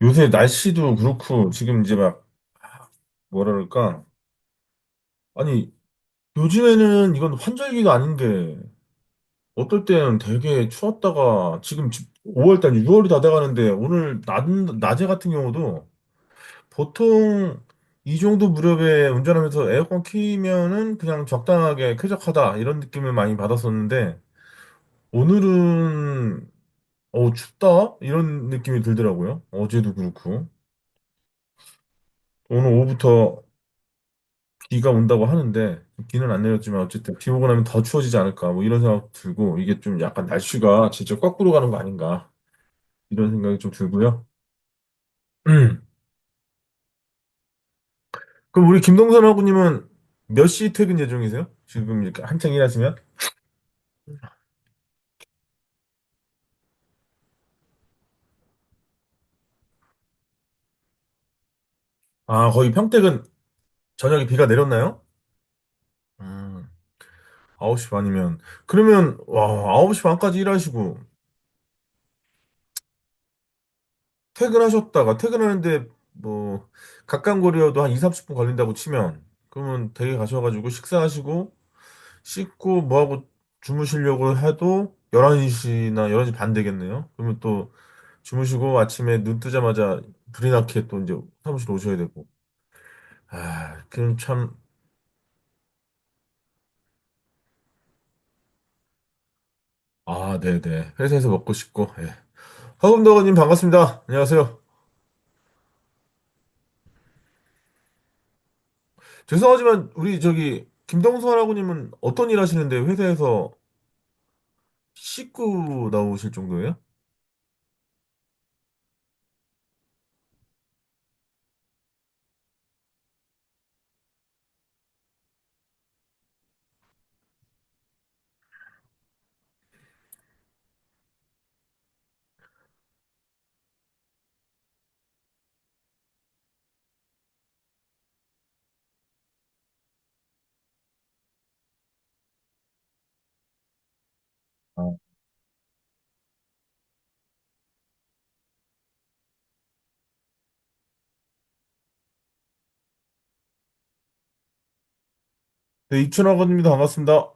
요새 날씨도 그렇고, 지금 이제 막, 뭐라 그럴까. 아니, 요즘에는 이건 환절기가 아닌데, 어떨 때는 되게 추웠다가, 지금 5월달, 6월이 다 돼가는데, 오늘 낮에 같은 경우도 보통 이 정도 무렵에 운전하면서 에어컨 키면은 그냥 적당하게 쾌적하다, 이런 느낌을 많이 받았었는데, 오늘은, 춥다? 이런 느낌이 들더라고요. 어제도 그렇고. 오늘 오후부터 비가 온다고 하는데 비는 안 내렸지만 어쨌든 비 오고 나면 더 추워지지 않을까 뭐 이런 생각 들고 이게 좀 약간 날씨가 진짜 거꾸로 가는 거 아닌가 이런 생각이 좀 들고요. 그럼 우리 김동선 하고님은 몇 시 퇴근 예정이세요? 지금 이렇게 한창 일하시면? 아, 거의 평택은 저녁에 비가 내렸나요? 음, 9시 반이면 그러면 와, 9시 반까지 일하시고 퇴근하셨다가 퇴근하는데 뭐 가까운 거리여도 한 2, 30분 걸린다고 치면 그러면 댁에 가셔가지고 식사하시고 씻고 뭐하고 주무시려고 해도 11시나 11시 반 되겠네요. 그러면 또 주무시고 아침에 눈 뜨자마자 불이 나게 또 이제 사무실 오셔야 되고. 아, 그럼 참, 아, 네네. 회사에서 먹고 싶고, 예. 허금덕원님 반갑습니다. 안녕하세요. 죄송하지만, 우리 저기, 김동선 하고님은 어떤 일 하시는데 회사에서 씻고 나오실 정도예요? 아, 네, 이춘하고님도 반갑습니다.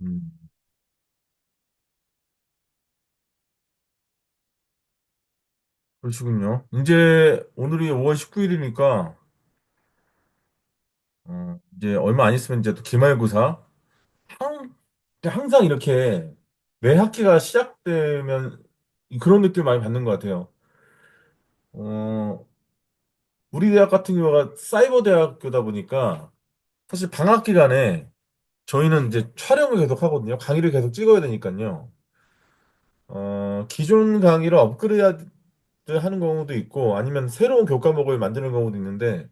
음, 그러시군요. 이제 오늘이 5월 19일이니까, 이제 얼마 안 있으면 이제 또 기말고사. 항, 항상 이렇게 매 학기가 시작되면 그런 느낌 많이 받는 것 같아요. 어, 우리 대학 같은 경우가 사이버 대학교다 보니까 사실 방학 기간에 저희는 이제 촬영을 계속 하거든요. 강의를 계속 찍어야 되니까요. 기존 강의를 업그레이드 하는 경우도 있고 아니면 새로운 교과목을 만드는 경우도 있는데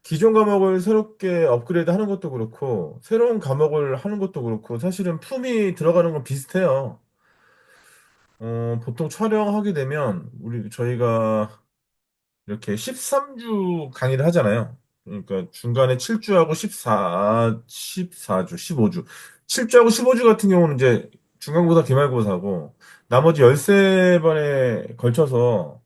기존 과목을 새롭게 업그레이드 하는 것도 그렇고 새로운 과목을 하는 것도 그렇고 사실은 품이 들어가는 건 비슷해요. 보통 촬영하게 되면 저희가 이렇게 13주 강의를 하잖아요. 그러니까 중간에 7주하고 14주, 15주. 7주하고 15주 같은 경우는 이제 중간고사, 기말고사고 나머지 13번에 걸쳐서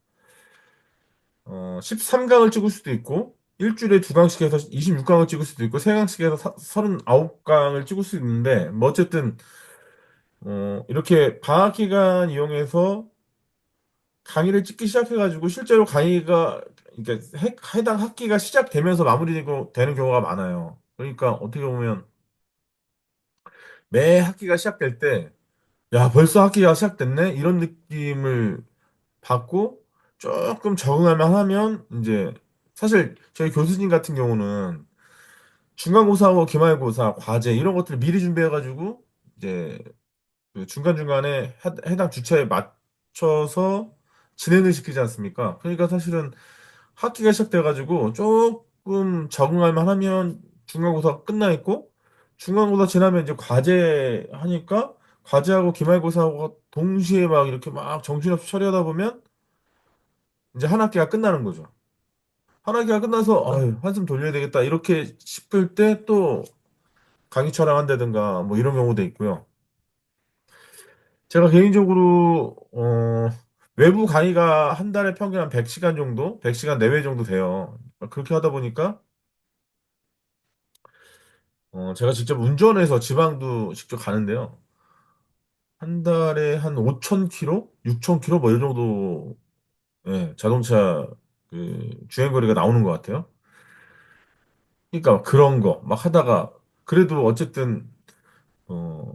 13강을 찍을 수도 있고 일주일에 두 강씩 해서 26강을 찍을 수도 있고 세 강씩 해서 39강을 찍을 수 있는데 뭐 어쨌든 이렇게 방학 기간 이용해서 강의를 찍기 시작해가지고 실제로 강의가 그러니까 해당 학기가 시작되면서 마무리되고 되는 경우가 많아요. 그러니까 어떻게 보면 매 학기가 시작될 때, 야, 벌써 학기가 시작됐네? 이런 느낌을 받고 조금 적응할 만하면 이제 사실 저희 교수님 같은 경우는 중간고사하고 기말고사, 과제 이런 것들을 미리 준비해가지고 이제 그 중간중간에 해당 주체에 맞춰서 진행을 시키지 않습니까? 그러니까 사실은 학기가 시작돼가지고 조금 적응할 만하면 중간고사 끝나 있고 중간고사 지나면 이제 과제 하니까 과제하고 기말고사하고 동시에 막 이렇게 막 정신없이 처리하다 보면 이제 한 학기가 끝나는 거죠. 한 학기가 끝나서 아유, 한숨 돌려야 되겠다 이렇게 싶을 때 또 강의 촬영한다든가 뭐 이런 경우도 있고요. 제가 개인적으로 외부 강의가 한 달에 평균 한 100시간 정도, 100시간 내외 정도 돼요. 그렇게 하다 보니까 제가 직접 운전해서 지방도 직접 가는데요. 한 달에 한 5,000km, 6,000km 뭐 이 정도 예, 자동차 그 주행 거리가 나오는 것 같아요. 그러니까 그런 거 막 하다가 그래도 어쨌든 어,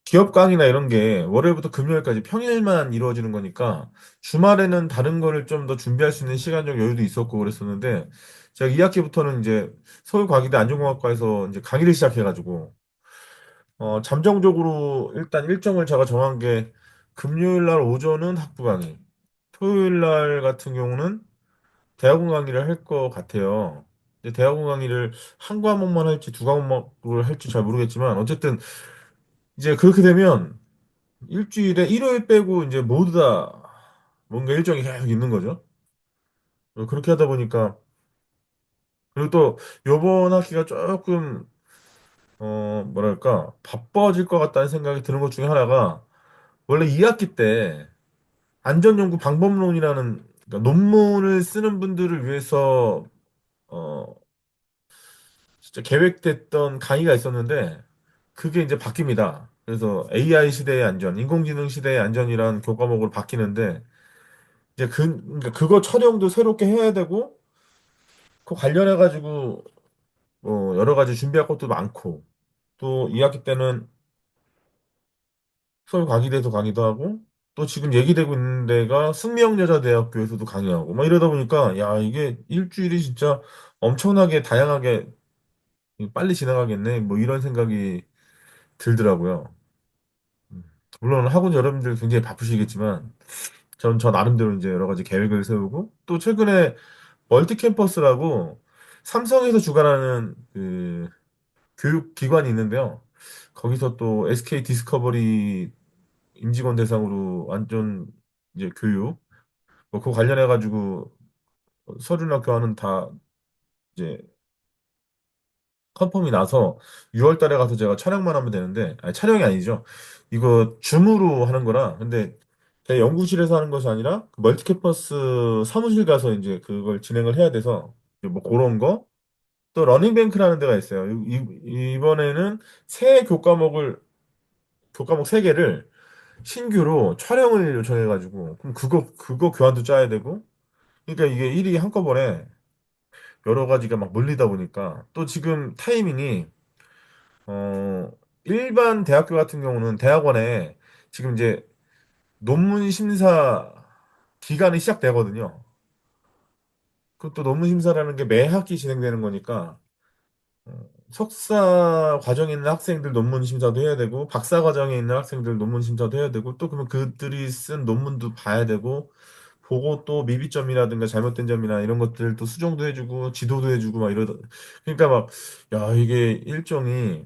기업 강의나 이런 게 월요일부터 금요일까지 평일만 이루어지는 거니까 주말에는 다른 거를 좀 더 준비할 수 있는 시간적 여유도 있었고 그랬었는데 제가 2학기부터는 이제 서울과기대 안전공학과에서 이제 강의를 시작해가지고 잠정적으로 일단 일정을 제가 정한 게 금요일 날 오전은 학부 강의, 토요일 날 같은 경우는 대학원 강의를 할 것 같아요. 근데 대학원 강의를 한 과목만 할지 두 과목을 할지 잘 모르겠지만 어쨌든 이제 그렇게 되면 일주일에 일요일 빼고 이제 모두 다 뭔가 일정이 계속 있는 거죠. 그렇게 하다 보니까 그리고 또 요번 학기가 조금 뭐랄까 바빠질 것 같다는 생각이 드는 것 중에 하나가 원래 2학기 때 안전연구 방법론이라는 그러니까 논문을 쓰는 분들을 위해서 어 진짜 계획됐던 강의가 있었는데 그게 이제 바뀝니다. 그래서 AI 시대의 안전, 인공지능 시대의 안전이란 교과목으로 바뀌는데 이제 그러니까 그거 촬영도 새롭게 해야 되고 그 관련해 가지고 뭐 여러 가지 준비할 것도 많고 또 2학기 때는 서울과기대에서 강의도 하고 또 지금 얘기되고 있는 데가 숙명여자대학교에서도 강의하고 막 이러다 보니까 야 이게 일주일이 진짜 엄청나게 다양하게 빨리 지나가겠네 뭐 이런 생각이 들더라고요. 음. 물론 학원 여러분들 굉장히 바쁘시겠지만 전 저 나름대로 이제 여러 가지 계획을 세우고 또 최근에 멀티 캠퍼스라고 삼성에서 주관하는 그 교육 기관이 있는데요. 거기서 또 SK 디스커버리 임직원 대상으로 완전 이제 교육 뭐 그거 관련해 가지고 서류나 교환은 다 이제 컨펌이 나서 6월 달에 가서 제가 촬영만 하면 되는데 아니 촬영이 아니죠. 이거 줌으로 하는 거라 근데 제 연구실에서 하는 것이 아니라 그 멀티캠퍼스 사무실 가서 이제 그걸 진행을 해야 돼서 뭐 그런 거 또 러닝뱅크라는 데가 있어요. 이번에는 새 교과목 세 개를 신규로 촬영을 요청해가지고 그럼 그거 교환도 짜야 되고 그러니까 이게 일이 한꺼번에 여러 가지가 막 몰리다 보니까 또 지금 타이밍이 어 일반 대학교 같은 경우는 대학원에 지금 이제 논문 심사 기간이 시작되거든요. 그것도 논문 심사라는 게 매 학기 진행되는 거니까 석사 과정에 있는 학생들 논문 심사도 해야 되고 박사 과정에 있는 학생들 논문 심사도 해야 되고 또 그러면 그들이 쓴 논문도 봐야 되고 보고 또 미비점이라든가 잘못된 점이나 이런 것들 또 수정도 해주고 지도도 해주고 막 이러다 그러니까 막 야 이게 일정이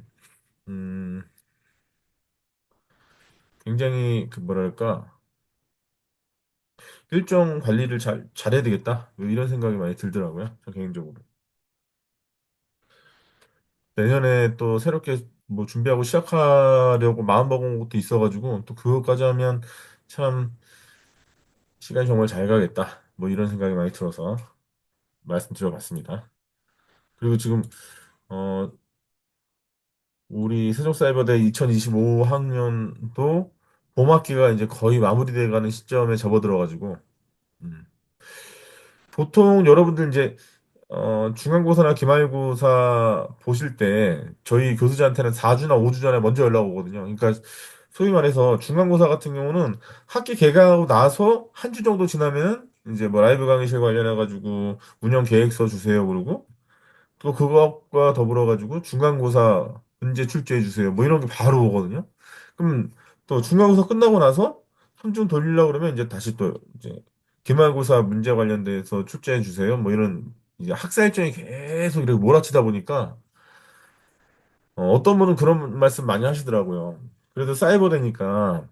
음 굉장히 그 뭐랄까 일정 관리를 잘해야 되겠다 뭐 이런 생각이 많이 들더라고요 저 개인적으로 내년에 또 새롭게 뭐 준비하고 시작하려고 마음먹은 것도 있어가지고 또 그것까지 하면 참 시간이 정말 잘 가겠다 뭐 이런 생각이 많이 들어서 말씀드려봤습니다. 그리고 지금 어 우리 세종사이버대 2025학년도 봄학기가 이제 거의 마무리돼 가는 시점에 접어들어가지고 음. 보통 여러분들 이제 중간고사나 기말고사 보실 때 저희 교수자한테는 4주나 5주 전에 먼저 연락 오거든요. 그러니까 소위 말해서 중간고사 같은 경우는 학기 개강하고 나서 한 주 정도 지나면 이제 뭐 라이브 강의실 관련해 가지고 운영 계획서 주세요 그러고 또 그것과 더불어 가지고 중간고사 문제 출제해 주세요. 뭐 이런 게 바로 오거든요. 그럼 또 중간고사 끝나고 나서 한 주 돌리려고 그러면 이제 다시 또 이제 기말고사 문제 관련돼서 출제해 주세요. 뭐 이런 이제 학사 일정이 계속 이렇게 몰아치다 보니까 떤 분은 그런 말씀 많이 하시더라고요. 그래도 사이버 되니까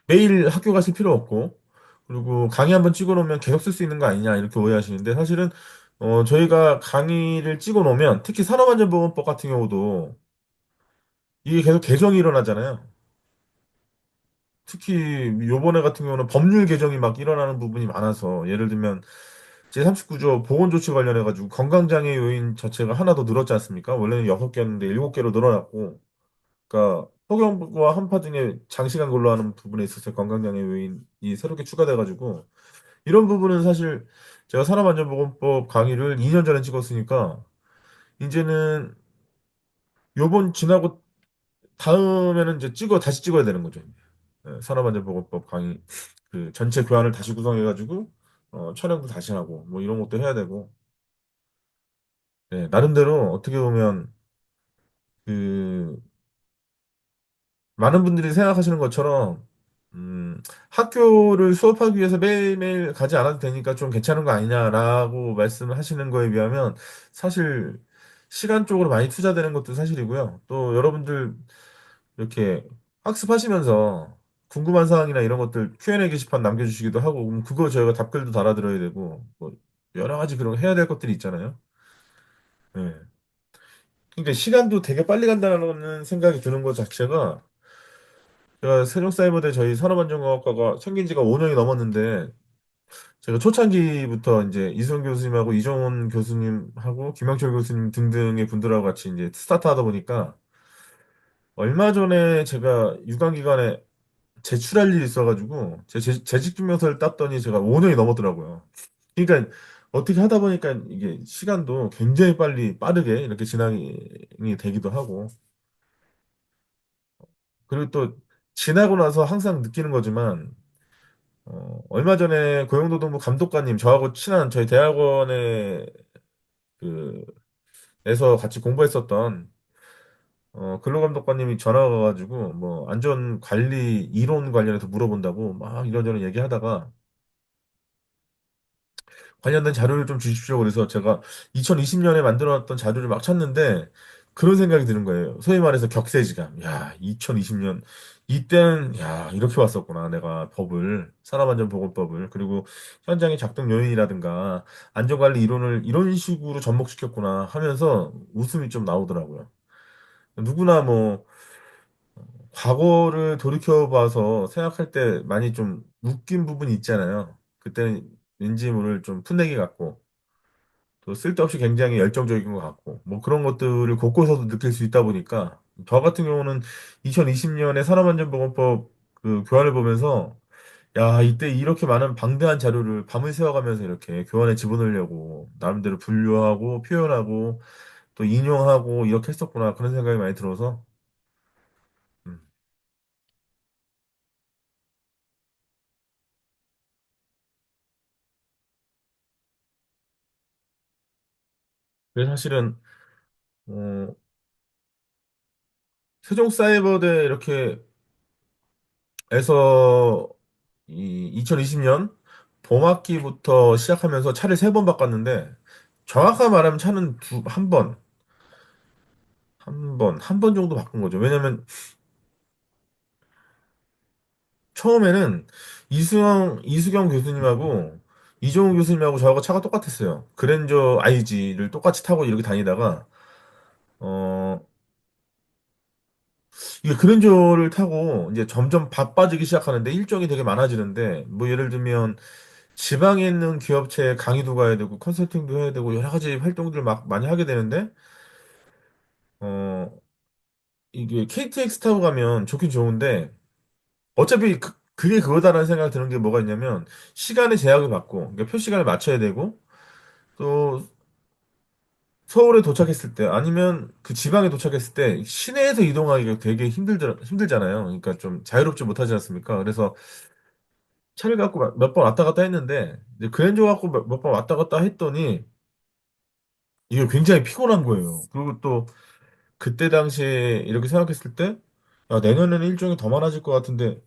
매일 학교 가실 필요 없고 그리고 강의 한번 찍어 놓으면 계속 쓸 수 있는 거 아니냐 이렇게 오해하시는데 사실은 저희가 강의를 찍어 놓으면 특히 산업안전보건법 같은 경우도 이게 계속 개정이 일어나잖아요. 특히 요번에 같은 경우는 법률 개정이 막 일어나는 부분이 많아서 예를 들면 제39조 보건조치 관련해가지고 건강장애 요인 자체가 하나 더 늘었지 않습니까? 원래는 6개였는데 7개로 늘어났고 그러니까 폭염과 한파 등의 장시간 근로하는 부분에 있어서 건강장애 요인이 새롭게 추가돼가지고 이런 부분은 사실 제가 산업안전보건법 강의를 2년 전에 찍었으니까 이제는 요번 지나고 다음에는 이제 다시 찍어야 되는 거죠. 산업안전보건법 강의 그 전체 교환을 다시 구성해가지고 촬영도 다시 하고 뭐 이런 것도 해야 되고 나름대로 어떻게 보면 그 많은 분들이 생각하시는 것처럼 학교를 수업하기 위해서 매일매일 가지 않아도 되니까 좀 괜찮은 거 아니냐라고 말씀을 하시는 거에 비하면 사실 시간적으로 많이 투자되는 것도 사실이고요. 또 여러분들 이렇게 학습하시면서 궁금한 사항이나 이런 것들 Q&A 게시판 남겨주시기도 하고 그럼 그거 저희가 답글도 달아드려야 되고 뭐 여러 가지 그런 해야 될 것들이 있잖아요. 네. 그러니까 시간도 되게 빨리 간다는 생각이 드는 것 자체가 제가 세종사이버대 저희 산업안전공학과가 생긴 지가 5년이 넘었는데 제가 초창기부터 이제 이수영 교수님하고 이정훈 교수님하고 김영철 교수님 등등의 분들하고 같이 이제 스타트 하다 보니까 얼마 전에 제가 유관기관에 제출할 일이 있어가지고 재직증명서를 땄더니 제가 5년이 넘었더라고요. 그러니까 어떻게 하다 보니까 이게 시간도 굉장히 빠르게 이렇게 진행이 되기도 하고 그리고 또 지나고 나서 항상 느끼는 거지만 얼마 전에 고용노동부 감독관님 저하고 친한 저희 대학원에 그 에서 같이 공부했었던 근로감독관님이 전화가 와가지고 뭐 안전관리 이론 관련해서 물어본다고 막 이런저런 얘기하다가 관련된 자료를 좀 주십시오. 그래서 제가 2020년에 만들어놨던 자료를 막 찾는데 그런 생각이 드는 거예요. 소위 말해서 격세지감. 야, 2020년 이때는 야 이렇게 왔었구나. 내가 산업안전보건법을 그리고 현장의 작동 요인이라든가 안전관리 이론을 이런 식으로 접목시켰구나 하면서 웃음이 좀 나오더라고요. 누구나 뭐 과거를 돌이켜봐서 생각할 때 많이 좀 웃긴 부분이 있잖아요. 그때는 왠지 모를 좀 풋내기 같고 또 쓸데없이 굉장히 열정적인 것 같고 뭐 그런 것들을 곳곳에서 느낄 수 있다 보니까 저 같은 경우는 2020년에 산업안전보건법 그 교환을 보면서 야 이때 이렇게 많은 방대한 자료를 밤을 새워가면서 이렇게 교환에 집어넣으려고 나름대로 분류하고 표현하고 또 인용하고 이렇게 했었구나 그런 생각이 많이 들어서 음. 그래서 사실은 어, 세종사이버대 이렇게 해서 이 2020년 봄학기부터 시작하면서 차를 3번 바꿨는데 정확하게 말하면 차는 한 번 정도 바꾼 거죠. 왜냐면 처음에는 이수경 교수님하고 이종우 교수님하고 저하고 차가 똑같았어요. 그랜저 IG를 똑같이 타고 이렇게 다니다가 어 이게 그랜저를 타고 이제 점점 바빠지기 시작하는데 일정이 되게 많아지는데 뭐 예를 들면 지방에 있는 기업체에 강의도 가야 되고 컨설팅도 해야 되고 여러 가지 활동들 막 많이 하게 되는데 어 이게 KTX 타고 가면 좋긴 좋은데 어차피 그게 그거다라는 생각이 드는 게 뭐가 있냐면 시간의 제약을 받고 그러니까 표 시간을 맞춰야 되고 또 서울에 도착했을 때 아니면 그 지방에 도착했을 때 시내에서 이동하기가 되게 힘들잖아요. 그러니까 좀 자유롭지 못하지 않습니까? 그래서 차를 갖고 몇 번 왔다 갔다 했는데 이제 그랜저 갖고 몇 번 왔다 갔다 했더니 이게 굉장히 피곤한 거예요. 그리고 또 그때 당시에 이렇게 생각했을 때 야, 내년에는 일정이 더 많아질 것 같은데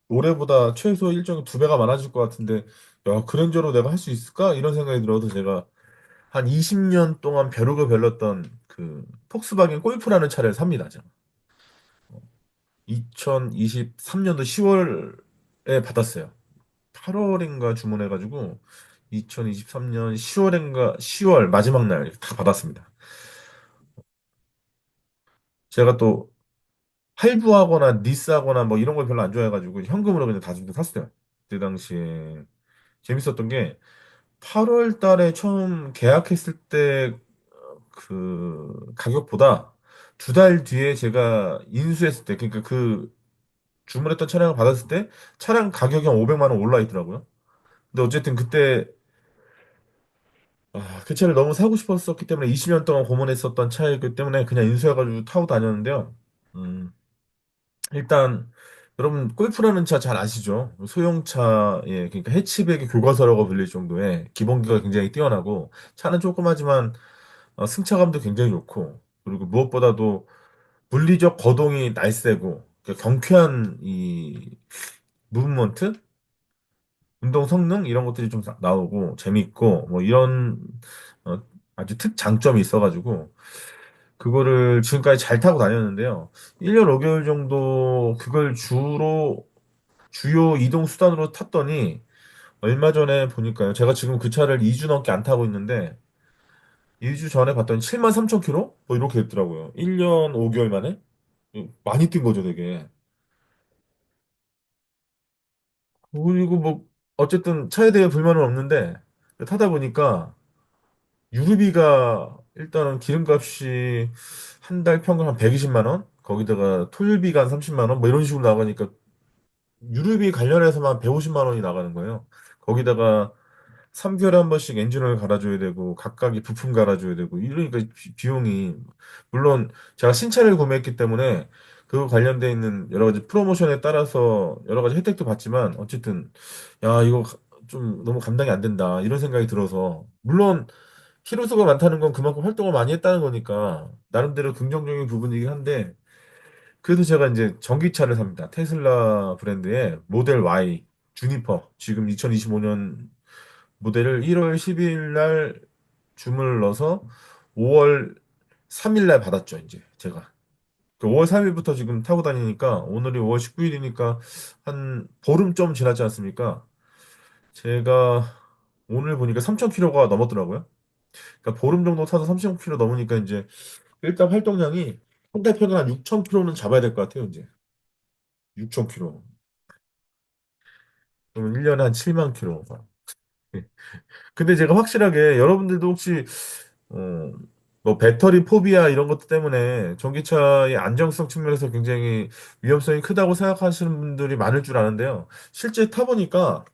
올해보다 최소 일정이 2배가 많아질 것 같은데 야, 그랜저로 내가 할 수 있을까? 이런 생각이 들어서 제가 한 20년 동안 벼르고 별렀던 그 폭스바겐 골프라는 차를 삽니다. 제가. 2023년도 10월에 받았어요. 8월인가 주문해가지고 2023년 10월인가 10월 마지막 날 다 받았습니다. 제가 또 할부하거나 리스하거나 뭐 이런 걸 별로 안 좋아해가지고 현금으로 그냥 다 주고 샀어요. 그때 당시에 재밌었던 게 8월 달에 처음 계약했을 때 그 가격보다 두 달 뒤에 제가 인수했을 때, 그러니까 그 주문했던 차량을 받았을 때 차량 가격이 한 500만 원 올라 있더라고요. 근데 어쨌든 그때 그 차를 너무 사고 싶었었기 때문에 20년 동안 고민했었던 차이기 때문에 그냥 인수해가지고 타고 다녔는데요. 음, 일단 여러분 골프라는 차 잘 아시죠? 소형차, 예, 그러니까 해치백의 교과서라고 불릴 정도의 기본기가 굉장히 뛰어나고 차는 조그마지만 승차감도 굉장히 좋고 그리고 무엇보다도 물리적 거동이 날쌔고 그러니까 경쾌한 이 무브먼트, 운동 성능 이런 것들이 좀 나오고 재밌고 뭐 이런 어, 아주 특장점이 있어가지고 그거를 지금까지 잘 타고 다녔는데요. 1년 5개월 정도 그걸 주요 이동 수단으로 탔더니 얼마 전에 보니까요. 제가 지금 그 차를 2주 넘게 안 타고 있는데 2주 전에 봤더니 7만 3천 킬로? 뭐 이렇게 됐더라고요. 1년 5개월 만에. 많이 뛴 거죠, 되게. 그리고 뭐 어쨌든 차에 대해 불만은 없는데 타다 보니까 유류비가 일단은 기름값이 한 달 평균 한 120만 원? 거기다가 토요일비가 한 30만 원? 뭐 이런 식으로 나가니까 유류비 관련해서만 150만 원이 나가는 거예요. 거기다가 3개월에 한 번씩 엔진오일 갈아줘야 되고 각각이 부품 갈아줘야 되고 이러니까 비용이 물론 제가 신차를 구매했기 때문에 그 관련돼 있는 여러 가지 프로모션에 따라서 여러 가지 혜택도 받지만 어쨌든 야 이거 좀 너무 감당이 안 된다 이런 생각이 들어서 물론 키로수가 많다는 건 그만큼 활동을 많이 했다는 거니까 나름대로 긍정적인 부분이긴 한데 그래도 제가 이제 전기차를 삽니다. 테슬라 브랜드의 모델 Y 주니퍼 지금 2025년 모델을 1월 10일 날 주문을 넣어서 5월 3일 날 받았죠, 이제 제가. 5월 3일부터 지금 타고 다니니까 오늘이 5월 19일이니까 한 보름 좀 지났지 않습니까? 제가 오늘 보니까 3,000km가 넘었더라고요. 그러니까 보름 정도 타서 3,000km 넘으니까 이제 일단 활동량이 한 달 평균 한 6,000km는 잡아야 될 것 같아요, 이제. 6,000km. 그러면 1년에 한 7만 km. 근데 제가 확실하게 여러분들도 혹시 어, 뭐 배터리 포비아 이런 것들 때문에 전기차의 안정성 측면에서 굉장히 위험성이 크다고 생각하시는 분들이 많을 줄 아는데요. 실제 타보니까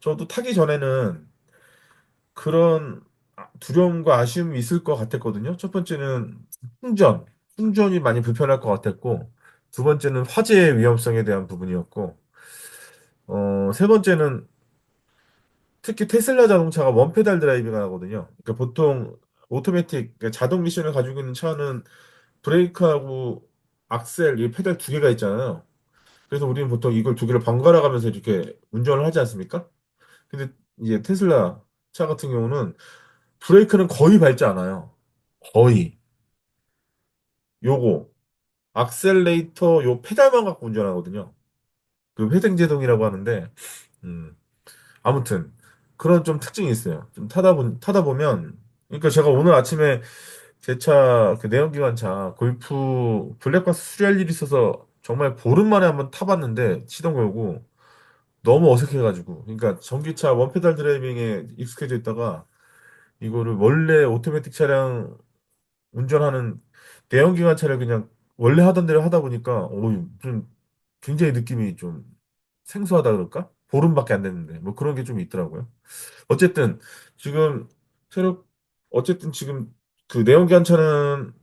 저도 타기 전에는 그런 두려움과 아쉬움이 있을 것 같았거든요. 첫 번째는 충전, 충전이 많이 불편할 것 같았고, 두 번째는 화재의 위험성에 대한 부분이었고, 세 번째는 특히 테슬라 자동차가 원페달 드라이빙을 하거든요. 그러니까 보통 오토매틱, 그러니까 자동 미션을 가지고 있는 차는 브레이크하고 악셀, 이 페달 두 개가 있잖아요. 그래서 우리는 보통 이걸 두 개를 번갈아 가면서 이렇게 운전을 하지 않습니까? 근데 이제 테슬라 차 같은 경우는 브레이크는 거의 밟지 않아요. 거의. 요거, 악셀레이터 요 페달만 갖고 운전하거든요. 그 회생제동이라고 하는데, 음, 아무튼 그런 좀 특징이 있어요. 좀 타다 보면 그러니까 제가 오늘 아침에 제 차 그 내연기관차 골프 블랙박스 수리할 일이 있어서 정말 보름 만에 한번 타봤는데 시동 걸고 너무 어색해가지고 그러니까 전기차 원페달 드라이빙에 익숙해져 있다가 이거를 원래 오토매틱 차량 운전하는 내연기관차를 그냥 원래 하던 대로 하다 보니까 좀 굉장히 느낌이 좀 생소하다 그럴까? 보름밖에 안 됐는데 뭐 그런 게 좀 있더라고요. 어쨌든 지금 새로 어쨌든 지금 그 내연기관차는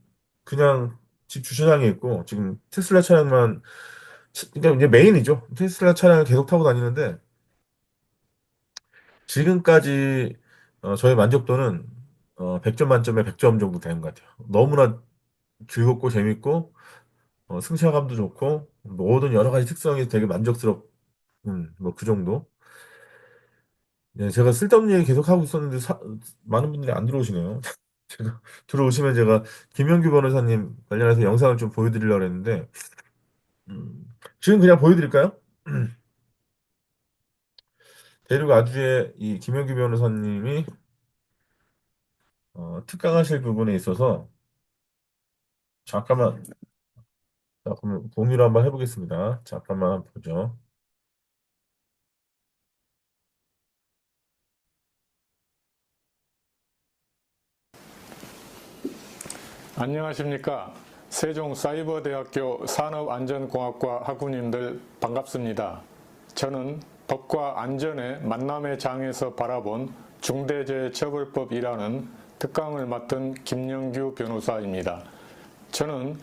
그냥 집 주차장에 있고 지금 테슬라 차량만 그러니까 이제 메인이죠. 테슬라 차량을 계속 타고 다니는데 지금까지 저의 만족도는 100점 만점에 100점 정도 되는 것 같아요. 너무나 즐겁고 재밌고 승차감도 좋고 모든 여러 가지 특성이 되게 만족스럽 뭐 그 정도. 네, 제가 쓸데없는 얘기 계속 하고 있었는데 많은 분들이 안 들어오시네요. 제가 들어오시면 제가 김영규 변호사님 관련해서 영상을 좀 보여드리려고 했는데 지금 그냥 보여드릴까요? 대륙 아주의 이 김영규 변호사님이 특강하실 부분에 있어서 잠깐만, 자, 그럼 공유를 한번 해보겠습니다. 잠깐만 한번 보죠. 안녕하십니까. 세종사이버대학교 산업안전공학과 학우님들 반갑습니다. 저는 법과 안전의 만남의 장에서 바라본 중대재해처벌법이라는 특강을 맡은 김영규 변호사입니다. 저는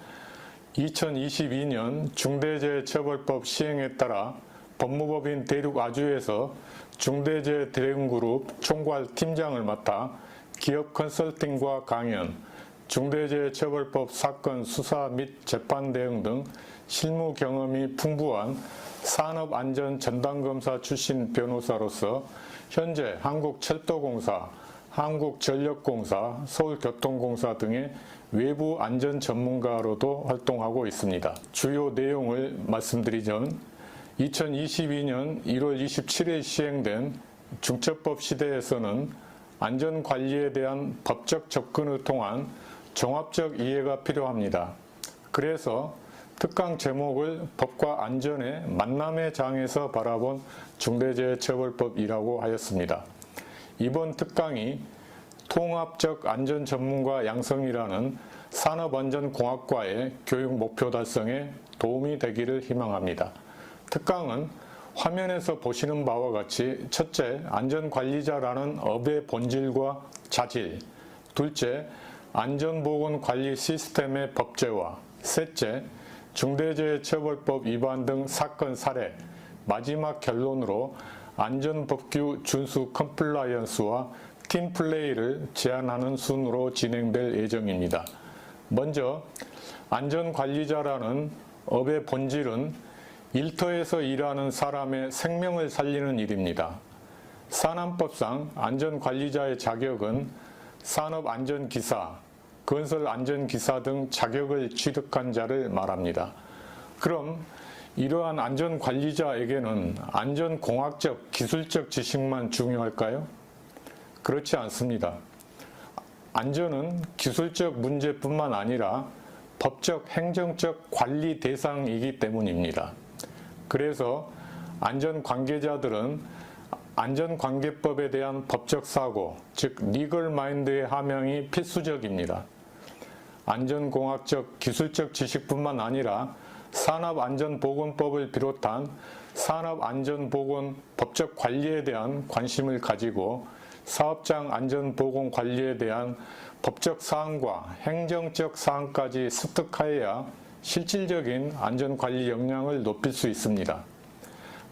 2022년 중대재해처벌법 시행에 따라 법무법인 대륙아주에서 중대재해대응그룹 총괄팀장을 맡아 기업 컨설팅과 강연, 중대재해처벌법 사건 수사 및 재판 대응 등 실무 경험이 풍부한 산업안전 전담검사 출신 변호사로서 현재 한국철도공사, 한국전력공사, 서울교통공사 등의 외부 안전 전문가로도 활동하고 있습니다. 주요 내용을 말씀드리자면 2022년 1월 27일 시행된 중처법 시대에서는 안전관리에 대한 법적 접근을 통한 종합적 이해가 필요합니다. 그래서 특강 제목을 법과 안전의 만남의 장에서 바라본 중대재해처벌법이라고 하였습니다. 이번 특강이 통합적 안전 전문가 양성이라는 산업안전공학과의 교육 목표 달성에 도움이 되기를 희망합니다. 특강은 화면에서 보시는 바와 같이 첫째, 안전관리자라는 업의 본질과 자질, 둘째, 안전보건관리 시스템의 법제화, 셋째, 중대재해처벌법 위반 등 사건 사례, 마지막 결론으로 안전법규 준수 컴플라이언스와 팀플레이를 제안하는 순으로 진행될 예정입니다. 먼저 안전관리자라는 업의 본질은 일터에서 일하는 사람의 생명을 살리는 일입니다. 산안법상 안전관리자의 자격은 산업안전기사, 건설안전기사 등 자격을 취득한 자를 말합니다. 그럼 이러한 안전관리자에게는 안전공학적, 기술적 지식만 중요할까요? 그렇지 않습니다. 안전은 기술적 문제뿐만 아니라 법적, 행정적 관리 대상이기 때문입니다. 그래서 안전관계자들은 안전관계법에 대한 법적 사고, 즉 리걸 마인드의 함양이 필수적입니다. 안전공학적, 기술적 지식뿐만 아니라 산업안전보건법을 비롯한 산업안전보건 법적 관리에 대한 관심을 가지고 사업장 안전보건 관리에 대한 법적 사항과 행정적 사항까지 습득하여야 실질적인 안전관리 역량을 높일 수 있습니다.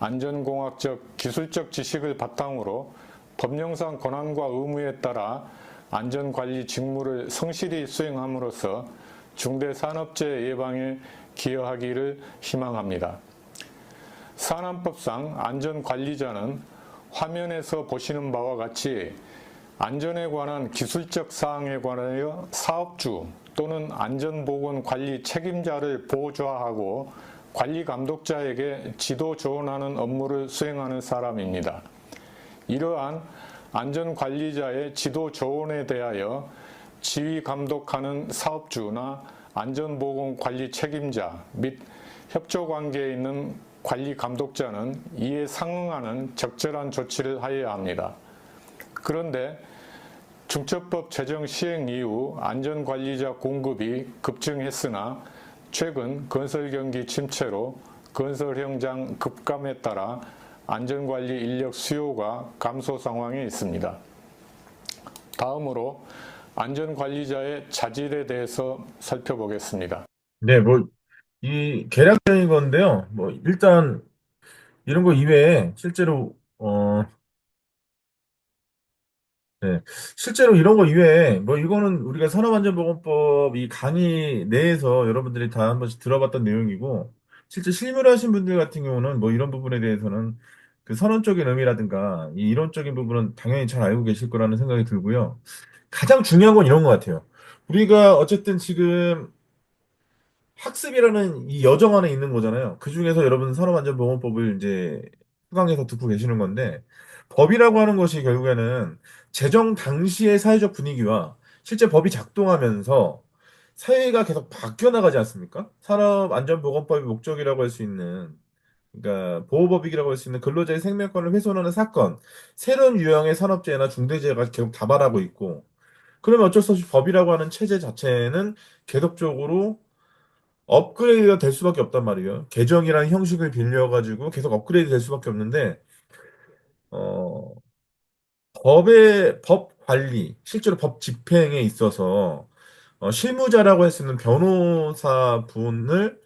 안전공학적, 기술적 지식을 바탕으로 법령상 권한과 의무에 따라 안전관리 직무를 성실히 수행함으로써 중대산업재해 예방에 기여하기를 희망합니다. 산안법상 안전관리자는 화면에서 보시는 바와 같이 안전에 관한 기술적 사항에 관하여 사업주 또는 안전보건관리 책임자를 보좌하고 관리감독자에게 지도 조언하는 업무를 수행하는 사람입니다. 이러한 안전관리자의 지도 조언에 대하여 지휘감독하는 사업주나 안전보건관리 책임자 및 협조관계에 있는 관리감독자는 이에 상응하는 적절한 조치를 하여야 합니다. 그런데 중처법 제정 시행 이후 안전관리자 공급이 급증했으나 최근 건설경기 침체로 건설 현장 급감에 따라 안전관리 인력 수요가 감소 상황에 있습니다. 다음으로 안전관리자의 자질에 대해서 살펴보겠습니다. 네, 뭐, 이 개량적인 건데요. 뭐, 일단, 이런 거 이외에, 실제로, 네. 실제로 이런 거 이외에, 뭐, 이거는 우리가 산업안전보건법 이 강의 내에서 여러분들이 다 한 번씩 들어봤던 내용이고, 실제 실무를 하신 분들 같은 경우는 뭐, 이런 부분에 대해서는 그 선언적인 의미라든가, 이 이론적인 부분은 당연히 잘 알고 계실 거라는 생각이 들고요. 가장 중요한 건 이런 것 같아요. 우리가 어쨌든 지금 학습이라는 이 여정 안에 있는 거잖아요. 그 중에서 여러분 산업안전보건법을 이제 수강해서 듣고 계시는 건데, 법이라고 하는 것이 결국에는 제정 당시의 사회적 분위기와 실제 법이 작동하면서 사회가 계속 바뀌어 나가지 않습니까? 산업안전보건법의 목적이라고 할 수 있는, 그러니까 보호법이라고 할 수 있는 근로자의 생명권을 훼손하는 사건, 새로운 유형의 산업재해나 중대재해가 계속 다발하고 있고, 그러면 어쩔 수 없이 법이라고 하는 체제 자체는 계속적으로 업그레이드가 될 수밖에 없단 말이에요. 개정이라는 형식을 빌려가지고 계속 업그레이드 될 수밖에 없는데, 어, 법 관리, 실제로 법 집행에 있어서 실무자라고 할 수 있는 변호사 분을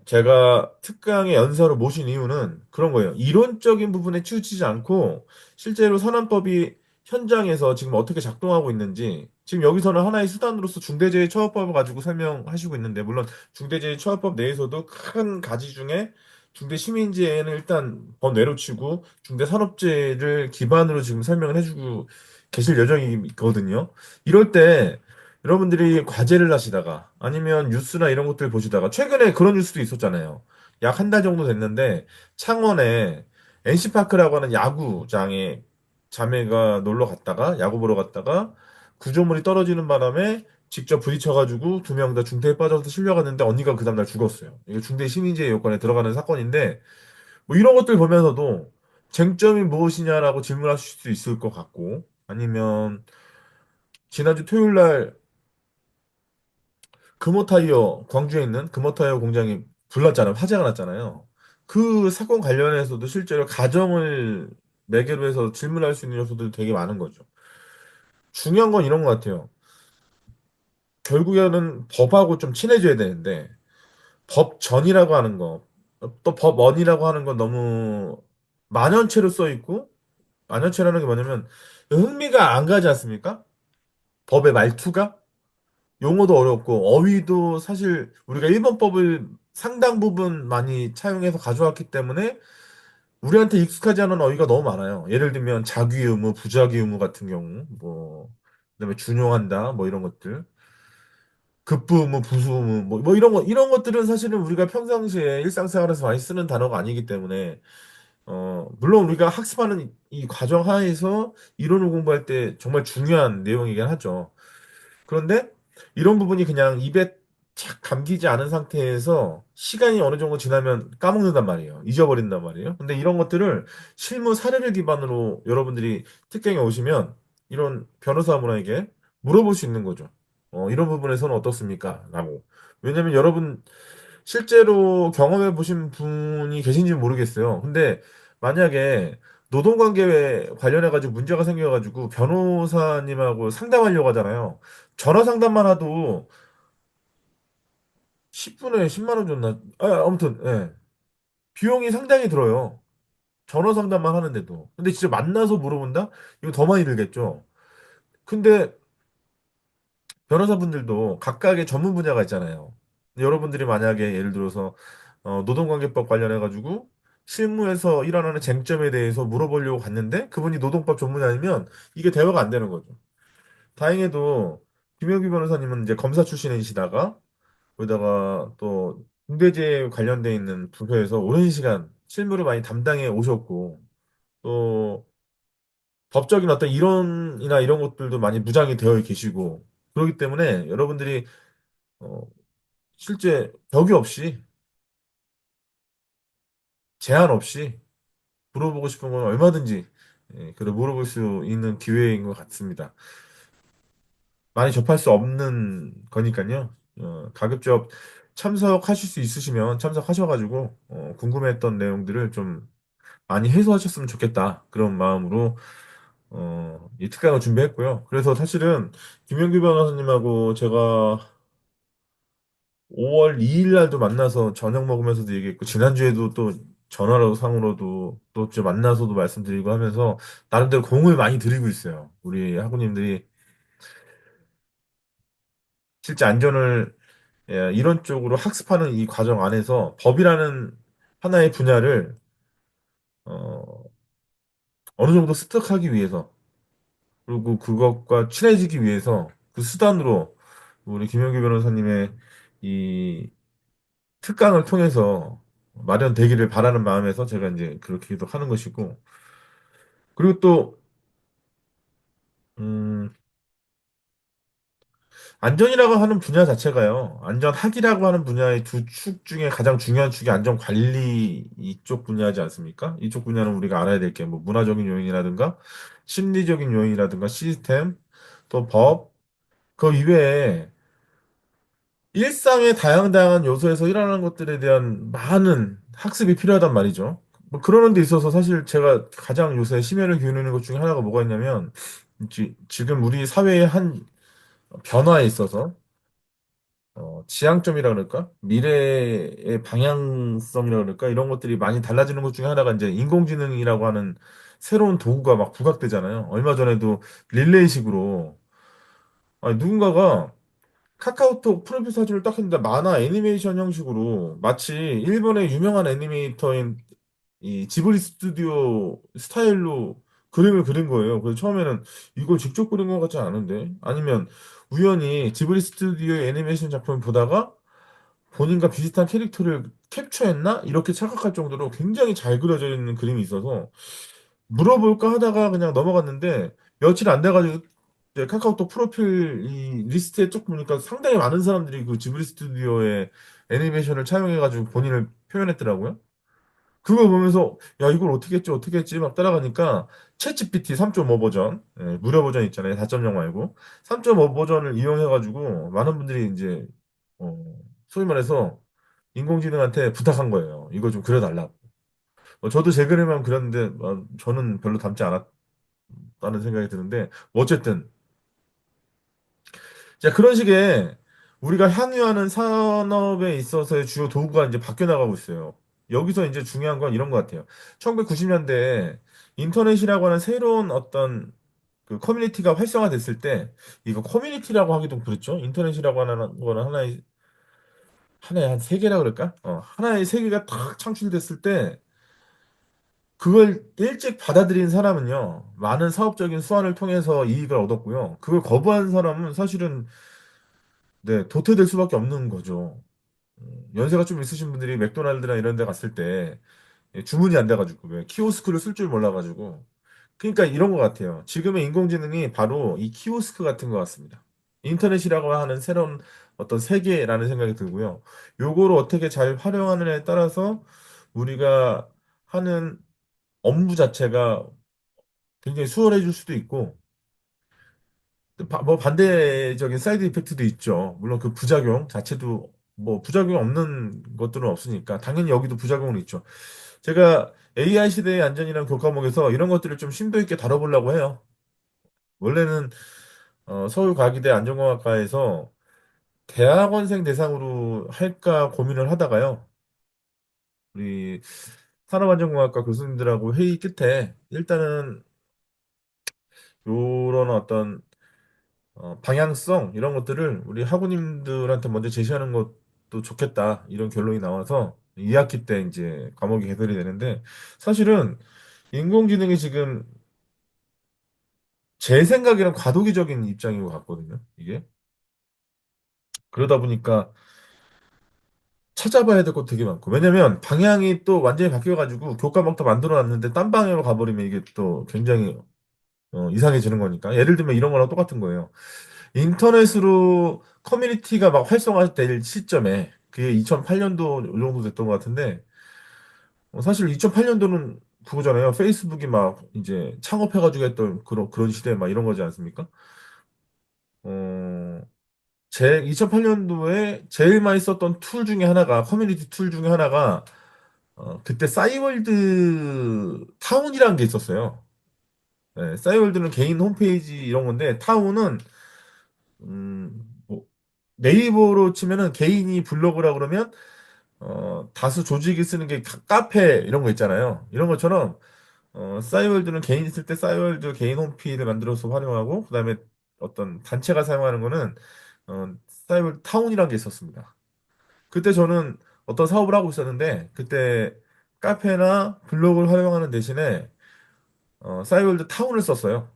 제가 특강의 연사로 모신 이유는 그런 거예요. 이론적인 부분에 치우치지 않고 실제로 산안법이 현장에서 지금 어떻게 작동하고 있는지 지금 여기서는 하나의 수단으로서 중대재해처벌법을 가지고 설명하시고 있는데 물론 중대재해처벌법 내에서도 큰 가지 중에 중대시민재해는 일단 법 내로치고 중대산업재해를 기반으로 지금 설명을 해주고 계실 예정이거든요. 이럴 때 여러분들이 과제를 하시다가 아니면 뉴스나 이런 것들 보시다가 최근에 그런 뉴스도 있었잖아요. 약 한 달 정도 됐는데 창원에 NC파크라고 하는 야구장에 자매가 놀러 갔다가 야구 보러 갔다가 구조물이 떨어지는 바람에 직접 부딪혀가지고 두 명 다 중태에 빠져서 실려갔는데 언니가 그 다음날 죽었어요. 이게 중대 시민재해 요건에 들어가는 사건인데 뭐 이런 것들 보면서도 쟁점이 무엇이냐라고 질문하실 수 있을 것 같고 아니면 지난주 토요일 날 금호타이어, 광주에 있는 금호타이어 공장이 불났잖아요. 화재가 났잖아요. 그 사건 관련해서도 실제로 가정을 매개로 해서 질문할 수 있는 요소들이 되게 많은 거죠. 중요한 건 이런 것 같아요. 결국에는 법하고 좀 친해져야 되는데, 법전이라고 하는 거, 또 법원이라고 하는 건 너무 만연체로 써 있고, 만연체라는 게 뭐냐면, 흥미가 안 가지 않습니까? 법의 말투가? 용어도 어렵고 어휘도 사실 우리가 일본법을 상당 부분 많이 차용해서 가져왔기 때문에 우리한테 익숙하지 않은 어휘가 너무 많아요. 예를 들면 자기 의무, 부자기 의무 같은 경우, 뭐 그다음에 준용한다, 뭐 이런 것들, 급부 의무, 부수 의무, 뭐 이런 것들은 사실은 우리가 평상시에 일상생활에서 많이 쓰는 단어가 아니기 때문에 물론 우리가 학습하는 이 과정 하에서 이론을 공부할 때 정말 중요한 내용이긴 하죠. 그런데 이런 부분이 그냥 입에 착 감기지 않은 상태에서 시간이 어느 정도 지나면 까먹는단 말이에요. 잊어버린단 말이에요. 근데 이런 것들을 실무 사례를 기반으로 여러분들이 특강에 오시면 이런 변호사분에게 물어볼 수 있는 거죠. 이런 부분에서는 어떻습니까? 라고. 왜냐면 여러분 실제로 경험해 보신 분이 계신지 모르겠어요. 근데 만약에 노동관계에 관련해가지고 문제가 생겨가지고 변호사님하고 상담하려고 하잖아요. 전화 상담만 해도 10분에 10만 원 줬나? 아무튼, 예. 비용이 상당히 들어요. 전화 상담만 하는데도. 근데 진짜 만나서 물어본다? 이거 더 많이 들겠죠? 근데 변호사분들도 각각의 전문 분야가 있잖아요. 여러분들이 만약에 예를 들어서 노동관계법 관련해가지고 실무에서 일어나는 쟁점에 대해서 물어보려고 갔는데 그분이 노동법 전문이 아니면 이게 대화가 안 되는 거죠. 다행히도 김영규 변호사님은 이제 검사 출신이시다가 거기다가 또 중대재해 관련돼 있는 부서에서 오랜 시간 실무를 많이 담당해 오셨고 또 법적인 어떤 이론이나 이런 것들도 많이 무장이 되어 계시고 그렇기 때문에 여러분들이 어, 실제 격의 없이 제한 없이 물어보고 싶은 건 얼마든지 그래 물어볼 수 있는 기회인 것 같습니다. 많이 접할 수 없는 거니까요. 가급적 참석하실 수 있으시면 참석하셔가지고 궁금했던 내용들을 좀 많이 해소하셨으면 좋겠다. 그런 마음으로 이 특강을 준비했고요. 그래서 사실은 김영규 변호사님하고 제가 5월 2일 날도 만나서 저녁 먹으면서도 얘기했고, 지난주에도 또 전화로 상으로도 또 이제 만나서도 말씀드리고 하면서, 나름대로 공을 많이 들이고 있어요. 우리 학우님들이 실제 안전을 이런 쪽으로 학습하는 이 과정 안에서 법이라는 하나의 분야를 어, 어느 정도 습득하기 위해서, 그리고 그것과 친해지기 위해서 그 수단으로 우리 김영규 변호사님의 이 특강을 통해서 마련되기를 바라는 마음에서 제가 이제 그렇게 계속 하는 것이고, 그리고 또, 음, 안전이라고 하는 분야 자체가요. 안전학이라고 하는 분야의 두 축 중에 가장 중요한 축이 안전 관리 이쪽 분야지 않습니까? 이쪽 분야는 우리가 알아야 될 게 뭐 문화적인 요인이라든가 심리적인 요인이라든가 시스템, 또 법, 그 이외에 일상의 다양다양한 요소에서 일어나는 것들에 대한 많은 학습이 필요하단 말이죠. 뭐 그러는 데 있어서 사실 제가 가장 요새 심혈을 기울이는 것 중에 하나가 뭐가 있냐면 지금 우리 사회의 한 변화에 있어서 지향점이라 그럴까? 미래의 방향성이라 그럴까? 이런 것들이 많이 달라지는 것 중에 하나가 이제 인공지능이라고 하는 새로운 도구가 막 부각되잖아요. 얼마 전에도 릴레이식으로 아니, 누군가가 카카오톡 프로필 사진을 딱 했는데 만화 애니메이션 형식으로 마치 일본의 유명한 애니메이터인 이 지브리 스튜디오 스타일로 그림을 그린 거예요. 그래서 처음에는 이걸 직접 그린 것 같지 않은데 아니면 우연히 지브리 스튜디오의 애니메이션 작품을 보다가 본인과 비슷한 캐릭터를 캡처했나? 이렇게 착각할 정도로 굉장히 잘 그려져 있는 그림이 있어서 물어볼까 하다가 그냥 넘어갔는데 며칠 안 돼가지고 이제 카카오톡 프로필 이 리스트에 쭉 보니까 상당히 많은 사람들이 그 지브리 스튜디오의 애니메이션을 차용해가지고 본인을 표현했더라고요. 그거 보면서 야 이걸 어떻게 했지 어떻게 했지 막 따라가니까 챗GPT 3.5 버전 무료 버전 있잖아요 4.0 말고 3.5 버전을 이용해가지고 많은 분들이 이제 소위 말해서 인공지능한테 부탁한 거예요. 이거 좀 그려달라고. 저도 제 그림만 그렸는데 저는 별로 닮지 않았다는 생각이 드는데 뭐 어쨌든 자 그런 식의 우리가 향유하는 산업에 있어서의 주요 도구가 이제 바뀌어 나가고 있어요. 여기서 이제 중요한 건 이런 것 같아요. 1990년대에 인터넷이라고 하는 새로운 어떤 그 커뮤니티가 활성화됐을 때 이거 커뮤니티라고 하기도 그렇죠. 인터넷이라고 하는 거는 하나의 한 세계라 그럴까? 하나의 세계가 탁 창출됐을 때 그걸 일찍 받아들인 사람은요, 많은 사업적인 수완을 통해서 이익을 얻었고요. 그걸 거부한 사람은 사실은, 네, 도태될 수밖에 없는 거죠. 연세가 좀 있으신 분들이 맥도날드나 이런 데 갔을 때 주문이 안 돼가지고, 왜 키오스크를 쓸 줄 몰라가지고. 그러니까 이런 것 같아요. 지금의 인공지능이 바로 이 키오스크 같은 것 같습니다. 인터넷이라고 하는 새로운 어떤 세계라는 생각이 들고요. 요거를 어떻게 잘 활용하느냐에 따라서 우리가 하는 업무 자체가 굉장히 수월해질 수도 있고, 뭐 반대적인 사이드 이펙트도 있죠. 물론 그 부작용 자체도 뭐 부작용 없는 것들은 없으니까 당연히 여기도 부작용은 있죠. 제가 AI 시대의 안전이라는 교과목에서 이런 것들을 좀 심도 있게 다뤄보려고 해요. 원래는 서울과기대 안전공학과에서 대학원생 대상으로 할까 고민을 하다가요. 우리 산업안전공학과 교수님들하고 회의 끝에 일단은 요런 어떤 방향성 이런 것들을 우리 학우님들한테 먼저 제시하는 것도 좋겠다 이런 결론이 나와서 2학기 때 이제 과목이 개설이 되는데 사실은 인공지능이 지금 제 생각에는 과도기적인 입장인 것 같거든요. 이게 그러다 보니까 찾아봐야 될 것도 되게 많고 왜냐면 방향이 또 완전히 바뀌어가지고 교과목 도 만들어 놨는데 딴 방향으로 가버리면 이게 또 굉장히 이상해지는 거니까 예를 들면 이런 거랑 똑같은 거예요. 인터넷으로 커뮤니티가 막 활성화될 시점에 그게 2008년도 정도 됐던 것 같은데 사실 2008년도는 그거잖아요. 페이스북이 막 이제 창업해가지고 했던 그런 시대 막 이런 거지 않습니까? 어, 2008년도에 제일 많이 썼던 툴 중에 하나가 커뮤니티 툴 중에 하나가 그때 싸이월드 타운이라는 게 있었어요. 네, 싸이월드는 개인 홈페이지 이런 건데 타운은 뭐 네이버로 치면은 개인이 블로그라 그러면 다수 조직이 쓰는 게 카페 이런 거 있잖아요. 이런 것처럼 싸이월드는 개인이 쓸 때 싸이월드 개인 홈피를 만들어서 활용하고 그다음에 어떤 단체가 사용하는 거는 싸이월드 타운이라는 게 있었습니다. 그때 저는 어떤 사업을 하고 있었는데 그때 카페나 블로그를 활용하는 대신에 싸이월드 타운을 썼어요.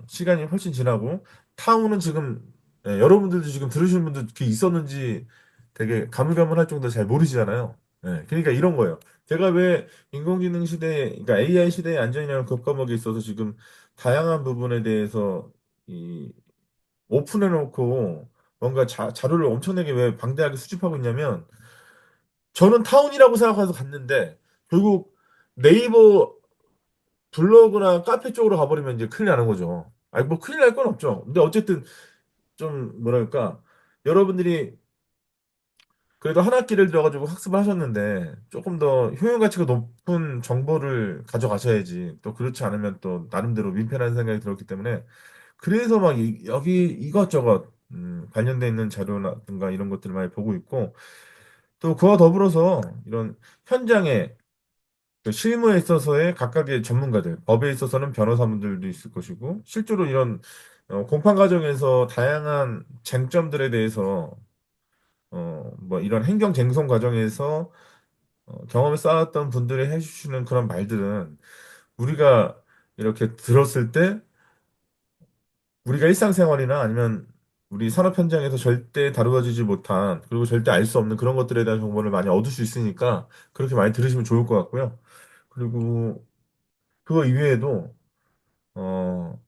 시간이 훨씬 지나고 타운은 지금 여러분들도 지금 들으시는 분들 그게 있었는지 되게 가물가물할 정도로 잘 모르시잖아요. 예, 그러니까 이런 거예요. 제가 왜 인공지능 시대에, 그러니까 AI 시대의 안전이라는 급과목에 있어서 지금 다양한 부분에 대해서 이 오픈해놓고 뭔가 자료를 엄청나게 왜 방대하게 수집하고 있냐면 저는 타운이라고 생각해서 갔는데 결국 네이버 블로그나 카페 쪽으로 가버리면 이제 큰일 나는 거죠. 아니 뭐 큰일 날 건 없죠. 근데 어쨌든 좀 뭐랄까 여러분들이 그래도 한 학기를 들어가지고 학습을 하셨는데 조금 더 효용 가치가 높은 정보를 가져가셔야지. 또 그렇지 않으면 또 나름대로 민폐라는 생각이 들었기 때문에 그래서 막 여기 이것저것 관련돼 있는 자료라든가 이런 것들을 많이 보고 있고 또 그와 더불어서 이런 현장에 그 실무에 있어서의 각각의 전문가들, 법에 있어서는 변호사분들도 있을 것이고 실제로 이런 공판 과정에서 다양한 쟁점들에 대해서 뭐 이런 행정 쟁송 과정에서 경험을 쌓았던 분들이 해주시는 그런 말들은 우리가 이렇게 들었을 때 우리가 일상생활이나 아니면 우리 산업 현장에서 절대 다루어지지 못한 그리고 절대 알 수 없는 그런 것들에 대한 정보를 많이 얻을 수 있으니까 그렇게 많이 들으시면 좋을 것 같고요. 그리고 그거 이외에도 어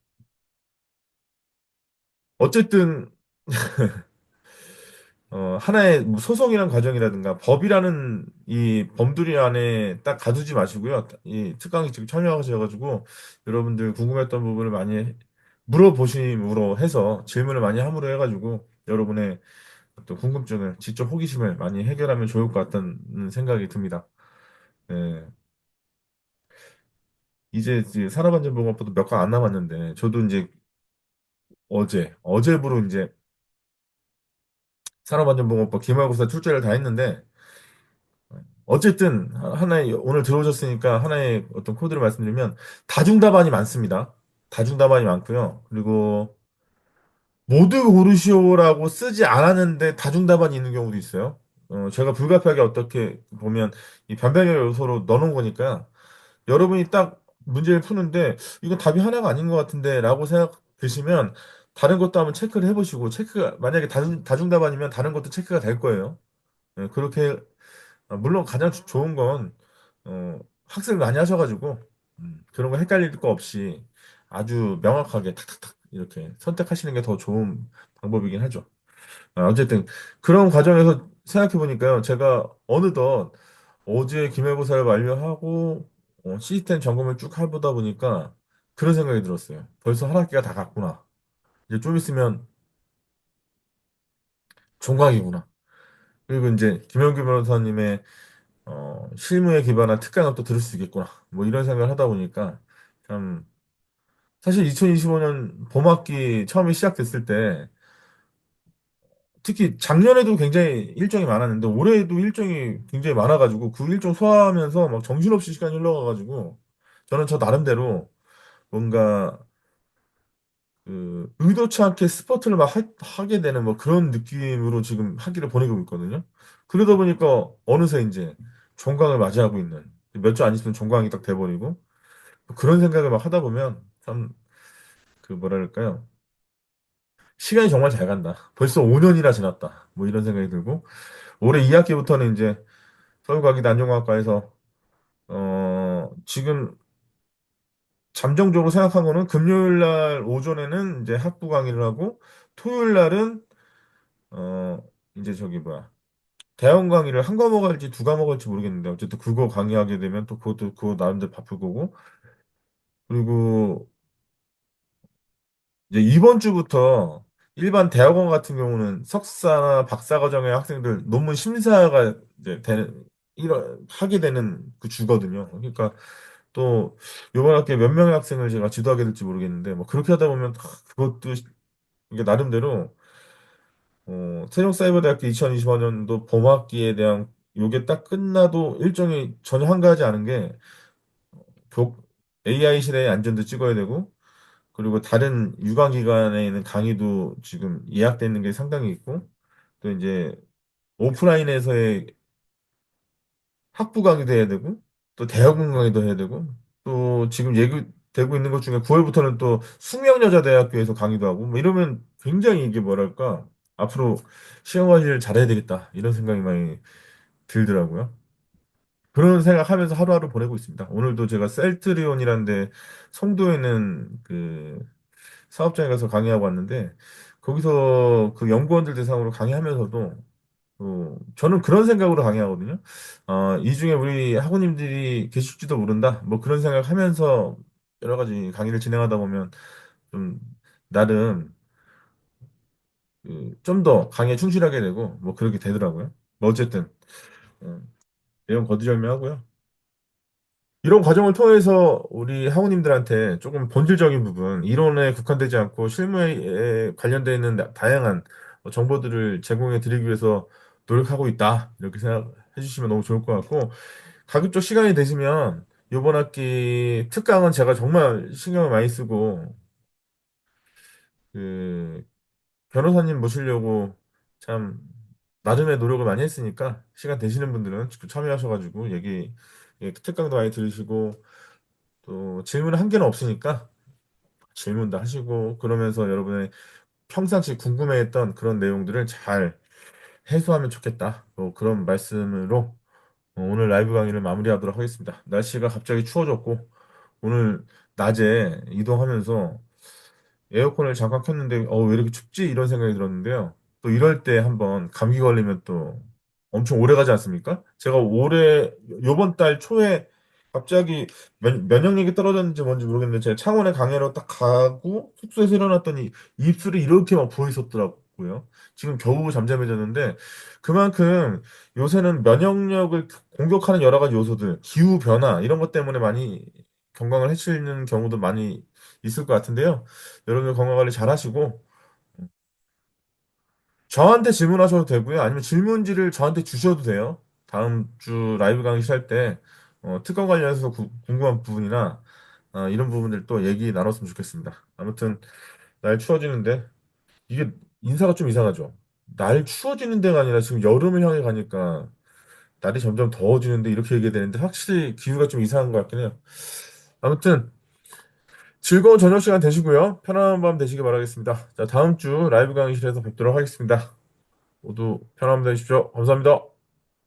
어쨌든 하나의 뭐 소송이란 과정이라든가 법이라는 이 범두리 안에 딱 가두지 마시고요. 이 특강이 지금 참여하셔가지고 여러분들 궁금했던 부분을 많이 물어보심으로 해서 질문을 많이 함으로 해가지고 여러분의 어떤 궁금증을 직접 호기심을 많이 해결하면 좋을 것 같다는 생각이 듭니다. 네. 이제 산업안전보건법도 몇 강 안 남았는데 저도 이제 어제부로 이제 산업안전보건법 기말고사 출제를 다 했는데 어쨌든 하나의 오늘 들어오셨으니까 하나의 어떤 코드를 말씀드리면 다중답안이 많습니다. 다중답안이 많고요. 그리고 모두 고르시오라고 쓰지 않았는데 다중답안이 있는 경우도 있어요. 제가 불가피하게 어떻게 보면 이 변별력 요소로 넣어놓은 거니까 여러분이 딱 문제를 푸는데 이건 답이 하나가 아닌 것 같은데 라고 생각 드시면 다른 것도 한번 체크를 해보시고 체크가 만약에 다중답안이면 다른 것도 체크가 될 거예요. 그렇게 물론 가장 좋은 건 학습을 많이 하셔가지고 그런 거 헷갈릴 거 없이 아주 명확하게 탁탁탁 이렇게 선택하시는 게 더 좋은 방법이긴 하죠. 어쨌든 그런 과정에서 생각해 보니까요, 제가 어느덧 어제 기말고사를 완료하고 시스템 점검을 쭉 해보다 보니까 그런 생각이 들었어요. 벌써 한 학기가 다 갔구나. 이제 좀 있으면 종강이구나. 그리고 이제 김영규 변호사님의 실무에 기반한 특강을 또 들을 수 있겠구나. 뭐 이런 생각을 하다 보니까 참 사실 2025년 봄학기 처음에 시작됐을 때 특히 작년에도 굉장히 일정이 많았는데 올해도 일정이 굉장히 많아가지고 그 일정 소화하면서 막 정신없이 시간이 흘러가가지고 저는 저 나름대로 뭔가 그 의도치 않게 스포츠를 막 하게 되는 뭐 그런 느낌으로 지금 학기를 보내고 있거든요. 그러다 보니까 어느새 이제 종강을 맞이하고 있는 몇 주 안 있으면 종강이 딱 돼버리고 그런 생각을 막 하다 보면 참 그 뭐랄까요. 시간이 정말 잘 간다. 벌써 5년이나 지났다. 뭐 이런 생각이 들고 올해 2학기부터는 이제 서울과기대 안전공학과에서 지금 잠정적으로 생각한 거는 금요일 날 오전에는 이제 학부 강의를 하고 토요일 날은 어 이제 저기 뭐야 대학원 강의를 한 과목 할지 두 과목 할지 모르겠는데 어쨌든 그거 강의하게 되면 또 그것도 그거 나름대로 바쁠 거고 그리고 이제 이번 주부터 일반 대학원 같은 경우는 석사나 박사 과정의 학생들 논문 심사가 이제 되는 이런 하게 되는 그 주거든요. 그러니까 또 이번 학기에 몇 명의 학생을 제가 지도하게 될지 모르겠는데 뭐 그렇게 하다 보면 그것도 이게 나름대로 세종사이버대학교 2025년도 봄학기에 대한 요게 딱 끝나도 일정이 전혀 한가하지 않은 게 AI 시대의 안전도 찍어야 되고 그리고 다른 유관 기관에 있는 강의도 지금 예약돼 있는 게 상당히 있고 또 이제 오프라인에서의 학부 강의도 해야 되고 또 대학원 강의도 해야 되고 또 지금 예고되고 있는 것 중에 9월부터는 또 숙명여자대학교에서 강의도 하고 뭐 이러면 굉장히 이게 뭐랄까 앞으로 시험 관리를 잘해야 되겠다 이런 생각이 많이 들더라고요. 그런 생각하면서 하루하루 보내고 있습니다. 오늘도 제가 셀트리온이라는 데 송도에 있는 그 사업장에 가서 강의하고 왔는데 거기서 그 연구원들 대상으로 강의하면서도 저는 그런 생각으로 강의하거든요. 이 중에 우리 학우님들이 계실지도 모른다. 뭐 그런 생각하면서 여러 가지 강의를 진행하다 보면 좀 나름 좀 더 강의에 충실하게 되고 뭐 그렇게 되더라고요. 뭐 어쨌든 어, 내용 거두절미하고요. 이런 과정을 통해서 우리 학우님들한테 조금 본질적인 부분, 이론에 국한되지 않고 실무에 관련되어 있는 다양한 정보들을 제공해 드리기 위해서 노력하고 있다. 이렇게 생각해 주시면 너무 좋을 것 같고, 가급적 시간이 되시면 이번 학기 특강은 제가 정말 신경을 많이 쓰고, 그 변호사님 모시려고 참 나름의 노력을 많이 했으니까 시간 되시는 분들은 직접 참여하셔가지고 특강도 많이 들으시고 또 질문 한 개는 없으니까 질문도 하시고 그러면서 여러분의 평상시 궁금해했던 그런 내용들을 잘 해소하면 좋겠다. 그런 말씀으로 오늘 라이브 강의를 마무리하도록 하겠습니다. 날씨가 갑자기 추워졌고 오늘 낮에 이동하면서 에어컨을 잠깐 켰는데 왜 이렇게 춥지? 이런 생각이 들었는데요. 또 이럴 때 한번 감기 걸리면 또 엄청 오래 가지 않습니까? 제가 요번 달 초에 갑자기 면역력이 떨어졌는지 뭔지 모르겠는데 제가 창원에 강의로 딱 가고 숙소에서 일어났더니 입술이 이렇게 막 부어 있었더라고요. 지금 겨우 잠잠해졌는데 그만큼 요새는 면역력을 공격하는 여러 가지 요소들, 기후 변화 이런 것 때문에 많이 건강을 해치는 경우도 많이 있을 것 같은데요. 여러분들 건강 관리 잘 하시고 저한테 질문하셔도 되고요. 아니면 질문지를 저한테 주셔도 돼요. 다음 주 라이브 강의 시할 때 특강 관련해서 궁금한 부분이나 이런 부분들 또 얘기 나눴으면 좋겠습니다. 아무튼 날 추워지는데 이게 인사가 좀 이상하죠. 날 추워지는 데가 아니라 지금 여름을 향해 가니까 날이 점점 더워지는데 이렇게 얘기해야 되는데 확실히 기후가 좀 이상한 것 같긴 해요. 아무튼 즐거운 저녁 시간 되시고요. 편안한 밤 되시길 바라겠습니다. 자, 다음 주 라이브 강의실에서 뵙도록 하겠습니다. 모두 편안한 밤 되십시오. 감사합니다.